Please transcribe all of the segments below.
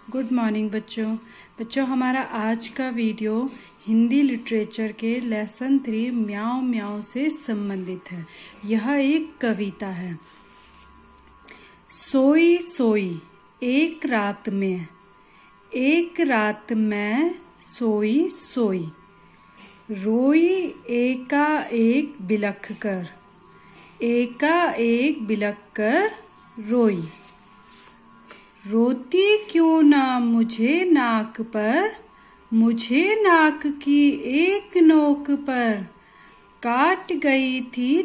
Good morning बच्चों हमारा आज का वीडियो हिंदी लिटरेचर के लेसन 3 म्याऊं म्याऊं से संबंधित है। यह एक कविता है। सोई सोई एक रात में सोई सोई रोई एकाएक बिलख कर रोई। रोती क्यों ना मुझे नाक की एक नोक पर काट गई थी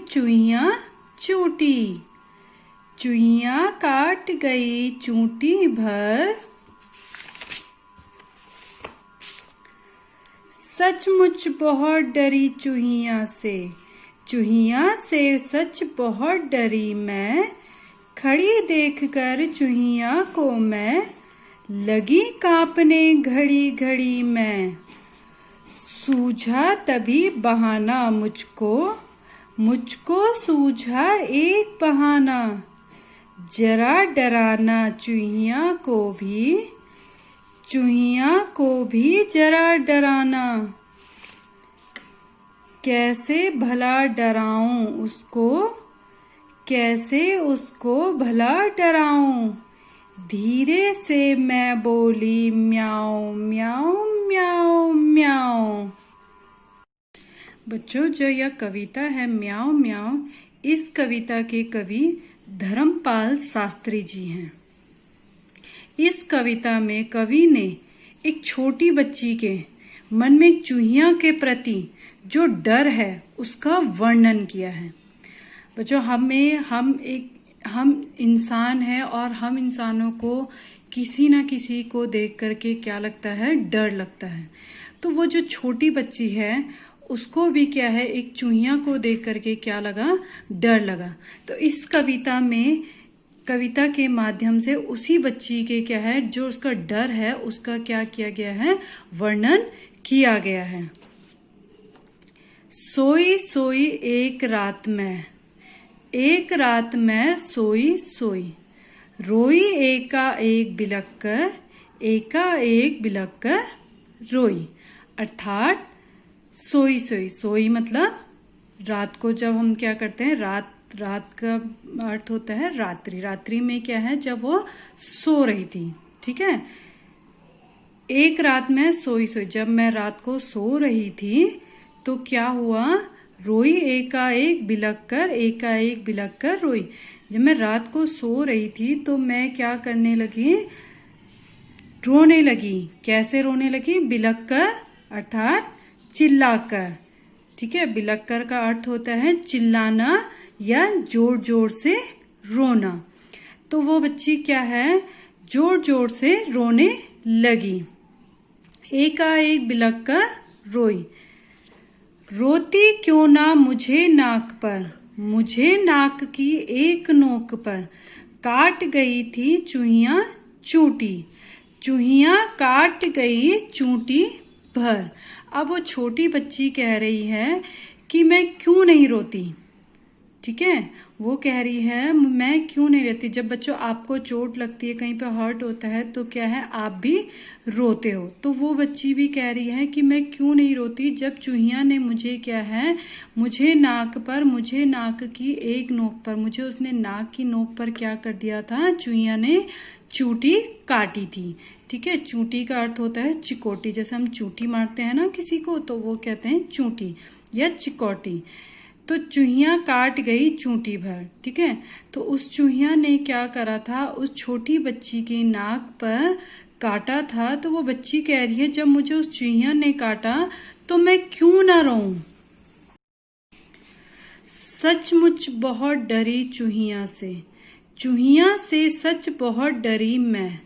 चुईयां काट गई चूंटी भर। सचमुच बहुत डरी चूहियां से सच बहुत डरी मैं। खड़ी देखकर चूहियां को मैं लगी कांपने घड़ी घड़ी मैं। सूझा तभी बहाना मुझको सूझा एक बहाना। जरा डराना चूहियां को भी जरा डराना। कैसे उसको भला डराऊं। धीरे से मैं बोली म्याऊं म्याऊं म्याऊं म्याऊं। बच्चों, जो यह कविता है म्याऊं म्याऊं, इस कविता के कवि धर्मपाल शास्त्री जी हैं। इस कविता में कवि ने एक छोटी बच्ची के मन में एक चूहिया के प्रति जो डर है उसका वर्णन किया है। बच्चों, हम इंसान हैं और हम इंसानों को किसी ना किसी को देख करके क्या लगता है, डर लगता है। तो वो जो छोटी बच्ची है उसको भी क्या है, एक चूहिया को देख करके क्या लगा, डर लगा। तो इस कविता के माध्यम से उसी बच्ची के क्या है, जो उसका डर है उसका क्या किया गया है, वर्णन किया गया है। सोई सोई एक रात में सोई सोई रोई एकाएक बिलख कर रोई। अर्थात सोई सोई सोई मतलब रात को जब हम क्या करते हैं, रात का अर्थ होता है रात्रि में क्या है, जब वो सो रही थी। ठीक है, एक रात में सोई सोई, जब मैं रात को सो रही थी तो क्या हुआ, रोई एकाएक बिलख कर रोई। जब मैं रात को सो रही थी तो मैं क्या करने लगी, रोने लगी। कैसे रोने लगी, बिलख कर अर्थात चिल्लाकर। ठीक है, बिलख कर का अर्थ होता है चिल्लाना या जोर जोर से रोना। तो वो बच्ची क्या है, जोर जोर से रोने लगी। एकाएक बिलख कर रोई। रोती क्यों ना मुझे नाक की एक नोक पर काट गई थी चूहियां काट गई चूंटी भर। अब वो छोटी बच्ची कह रही है कि मैं क्यों नहीं रोती। ठीक है, वो कह रही है मैं क्यों नहीं रोती। जब बच्चों आपको चोट लगती है, कहीं पे हर्ट होता है तो क्या है, आप भी रोते हो। तो वो बच्ची भी कह रही है कि मैं क्यों नहीं रोती, जब चूहिया ने मुझे क्या है, मुझे नाक की एक नोक पर, मुझे उसने नाक की नोक पर क्या कर दिया था, चूहिया ने चूंटी काटी थी। ठीक है, चूंटी का अर्थ होता है चिकोटी। जैसे हम चूंटी मारते हैं ना किसी को, तो वो कहते हैं चूंटी या चिकोटी। तो चूहिया काट गई चूंटी भर। ठीक है, तो उस चूहिया ने क्या करा था, उस छोटी बच्ची की नाक पर काटा था। तो वो बच्ची कह रही है जब मुझे उस चूहिया ने काटा तो मैं क्यों ना रोऊं। सचमुच बहुत डरी चूहिया से सच बहुत डरी मैं।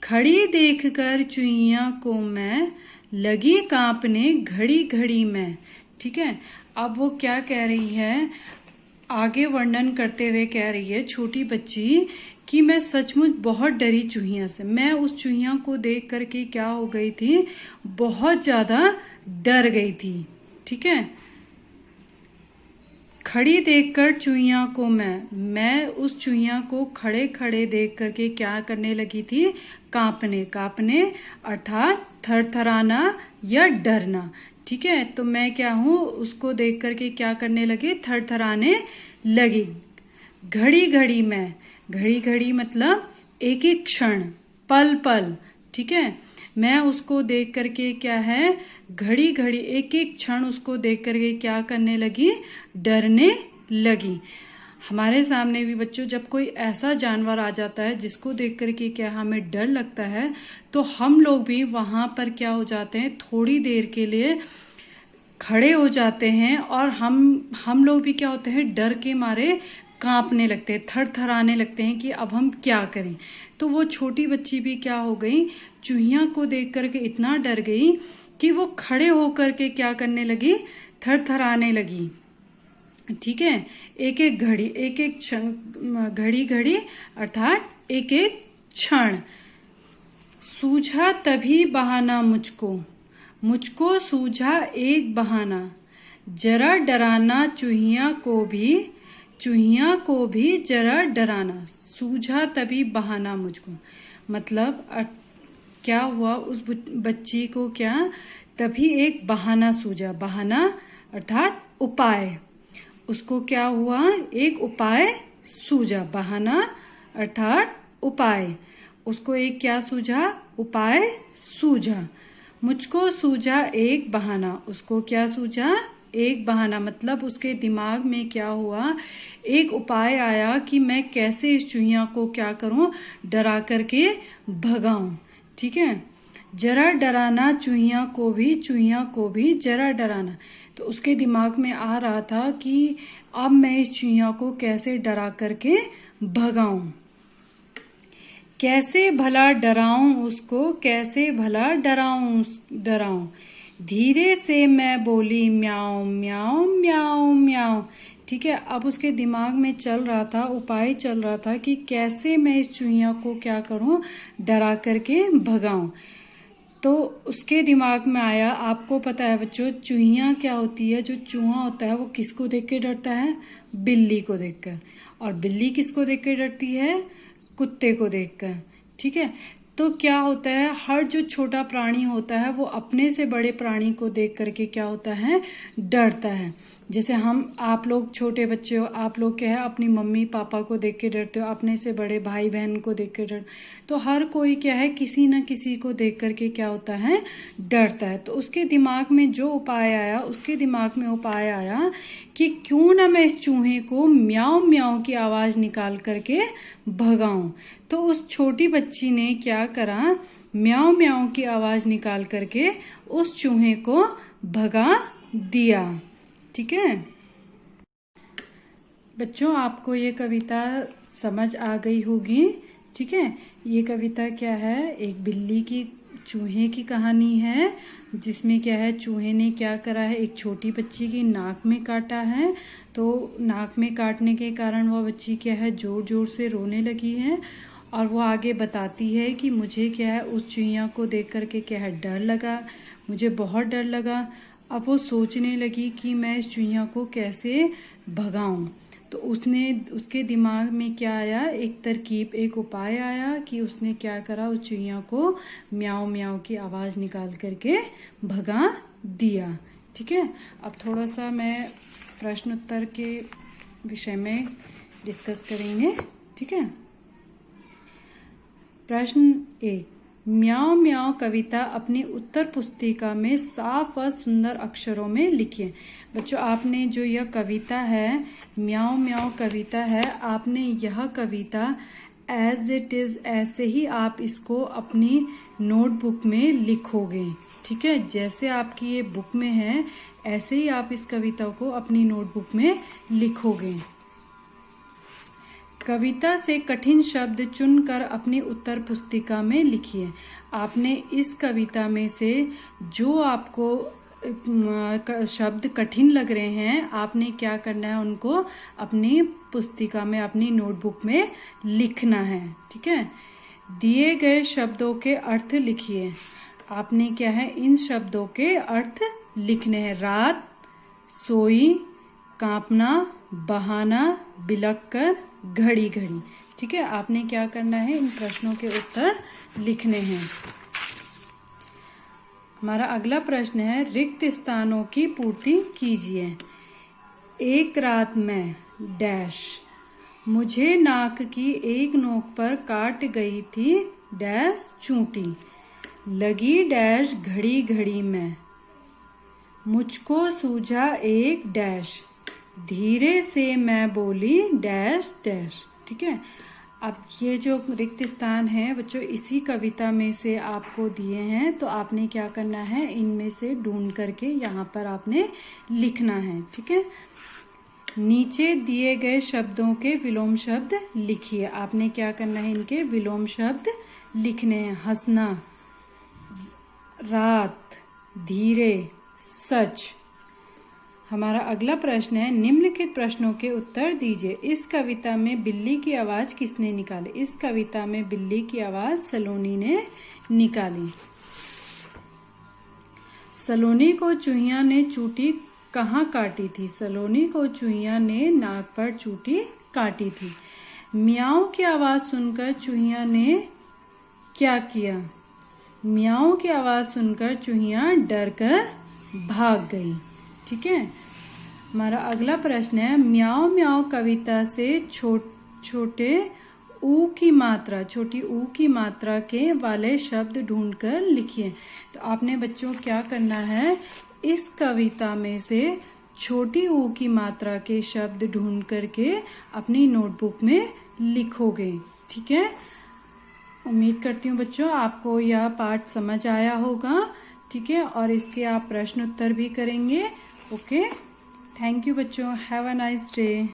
खड़ी देखकर चूहिया को मैं लगी कांपने घड़ी घड़ी में। ठीक है, अब वो क्या कह रही है, आगे वर्णन करते हुए कह रही है छोटी बच्ची कि मैं सचमुच बहुत डरी चूहिया से। मैं उस चूहिया को देख करके क्या हो गई थी, बहुत ज्यादा डर गई थी। ठीक है, खड़ी देखकर चूहिया को मैं उस चूहिया को खड़े खड़े देख करके क्या करने लगी थी, कांपने, कांपने अर्थात थरथराना या डरना। ठीक है, तो मैं क्या हूं, उसको देख करके क्या करने लगी, थरथराने लगी। घड़ी घड़ी में, घड़ी घड़ी मतलब एक एक क्षण, पल पल। ठीक है, मैं उसको देख करके क्या है, घड़ी घड़ी एक एक क्षण उसको देख करके क्या करने लगी, डरने लगी। हमारे सामने भी बच्चों जब कोई ऐसा जानवर आ जाता है जिसको देख करके क्या हमें डर लगता है, तो हम लोग भी वहां पर क्या हो जाते हैं, थोड़ी देर के लिए खड़े हो जाते हैं और हम लोग भी क्या होते हैं, डर के मारे कांपने लगते हैं, थरथराने लगते हैं कि अब हम क्या करें। तो वो छोटी बच्ची भी क्या हो गई, चूहिया को देख करके इतना डर गई कि वो खड़े होकर के क्या करने लगी, थरथराने लगी। ठीक है, एक एक घड़ी, एक एक क्षण, घड़ी घड़ी अर्थात एक एक क्षण। सूझा तभी बहाना मुझको, मुझको सूझा एक बहाना, जरा डराना चूहिया को भी, चूहिया को भी जरा डराना। सूझा तभी बहाना मुझको मतलब क्या हुआ, उस बच्ची को क्या तभी एक बहाना सूझा, बहाना अर्थात उपाय। उसको क्या हुआ, एक उपाय सूझा, बहाना अर्थात उपाय। उसको एक क्या सूझा, उपाय सूझा। मुझको सूझा एक बहाना, उसको क्या सूझा, एक बहाना मतलब उसके दिमाग में क्या हुआ, एक उपाय आया कि मैं कैसे इस चूहिया को क्या करूं, डरा करके भगाऊं। ठीक है, जरा डराना चूहिया को भी, चूहिया को भी जरा डराना। तो उसके दिमाग में आ रहा था कि अब मैं इस चूहिया को कैसे डरा करके भगाऊं, कैसे भला डराऊं उसको, कैसे भला डराऊं, डराऊं। धीरे से मैं बोली म्याऊं म्याऊं म्याऊं म्याऊं। ठीक है, अब उसके दिमाग में चल रहा था, उपाय चल रहा था कि कैसे मैं इस चूहिया को क्या करूं, डरा करके भगाऊं। तो उसके दिमाग में आया, आपको पता है बच्चों चूहिया क्या होती है, जो चूहा होता है वो किसको देख के डरता है, बिल्ली को देखकर। और बिल्ली किसको देख के डरती है, कुत्ते को देखकर। ठीक है, तो क्या होता है, हर जो छोटा प्राणी होता है वो अपने से बड़े प्राणी को देख करके क्या होता है, डरता है। जैसे आप लोग छोटे बच्चे हो, आप लोग क्या है अपनी मम्मी पापा को देख के डरते हो, अपने से बड़े भाई बहन को देख के डर, तो हर कोई क्या है किसी न किसी को देख करके क्या होता है, डरता है। तो उसके दिमाग में जो उपाय आया, उसके दिमाग में उपाय आया कि क्यों ना मैं इस चूहे को म्याऊं म्याऊं की आवाज निकाल करके भगाऊं। तो उस छोटी बच्ची ने क्या करा, म्याऊं म्याऊं की आवाज निकाल करके उस चूहे को भगा दिया। ठीक है बच्चों, आपको ये कविता समझ आ गई होगी। ठीक है, ये कविता क्या है, एक बिल्ली की चूहे की कहानी है, जिसमें क्या है, चूहे ने क्या करा है, एक छोटी बच्ची की नाक में काटा है। तो नाक में काटने के कारण वह बच्ची क्या है, जोर जोर से रोने लगी है। और वो आगे बताती है कि मुझे क्या है, उस चूहिया को देख करके क्या है, डर लगा, मुझे बहुत डर लगा। अब वो सोचने लगी कि मैं इस चूहिया को कैसे भगाऊं। तो उसके दिमाग में क्या आया, एक तरकीब, एक उपाय आया कि उसने क्या करा, उस चूहिया को म्याऊं म्याऊं की आवाज निकाल करके भगा दिया। ठीक है, अब थोड़ा सा मैं प्रश्न उत्तर के विषय में डिस्कस करेंगे। ठीक है, प्रश्न 1, म्याऊं म्याऊं कविता अपनी उत्तर पुस्तिका में साफ व सुंदर अक्षरों में लिखिए। बच्चों, आपने जो यह कविता है, म्याऊं म्याऊं कविता है, आपने यह कविता एज इट इज, ऐसे ही आप इसको अपनी नोटबुक में लिखोगे। ठीक है, जैसे आपकी ये बुक में है ऐसे ही आप इस कविता को अपनी नोटबुक में लिखोगे। कविता से कठिन शब्द चुनकर अपनी उत्तर पुस्तिका में लिखिए। आपने इस कविता में से जो आपको शब्द कठिन लग रहे हैं, आपने क्या करना है, उनको अपनी पुस्तिका में, अपनी नोटबुक में लिखना है। ठीक है, दिए गए शब्दों के अर्थ लिखिए। आपने क्या है, इन शब्दों के अर्थ लिखने हैं। रात, सोई, कांपना, बहाना, बिलख कर, घड़ी घड़ी। ठीक है, आपने क्या करना है, इन प्रश्नों के उत्तर लिखने हैं। हमारा अगला प्रश्न है, रिक्त स्थानों की पूर्ति कीजिए। एक रात में डैश, मुझे नाक की एक नोक पर काट गई थी डैश चूंटी, लगी डैश घड़ी घड़ी में, मुझको सूझा एक डैश, धीरे से मैं बोली डैश डैश। ठीक है, अब ये जो रिक्त स्थान है बच्चों, इसी कविता में से आपको दिए हैं, तो आपने क्या करना है, इनमें से ढूंढ करके यहाँ पर आपने लिखना है। ठीक है, नीचे दिए गए शब्दों के विलोम शब्द लिखिए। आपने क्या करना है, इनके विलोम शब्द लिखने हैं। हंसना, रात, धीरे, सच। हमारा अगला प्रश्न है, निम्नलिखित प्रश्नों के उत्तर दीजिए। इस कविता में बिल्ली की आवाज किसने निकाली? इस कविता में बिल्ली की आवाज सलोनी ने निकाली। सलोनी को चूहिया ने चूटी कहाँ काटी थी? सलोनी को चूहिया ने नाक पर चूटी काटी थी। मियाओ की आवाज सुनकर चूहिया ने क्या किया? मियाओ की आवाज सुनकर चूहिया डर कर भाग गई। ठीक है, हमारा अगला प्रश्न है, म्याओ म्याओ कविता से छोटे ऊ की मात्रा, छोटी ऊ की मात्रा के वाले शब्द ढूंढकर लिखिए। तो आपने बच्चों क्या करना है, इस कविता में से छोटी ऊ की मात्रा के शब्द ढूंढ करके अपनी नोटबुक में लिखोगे। ठीक है, उम्मीद करती हूँ बच्चों आपको यह पाठ समझ आया होगा। ठीक है, और इसके आप प्रश्न उत्तर भी करेंगे। ओके, थैंक यू बच्चों, हैव अ नाइस डे।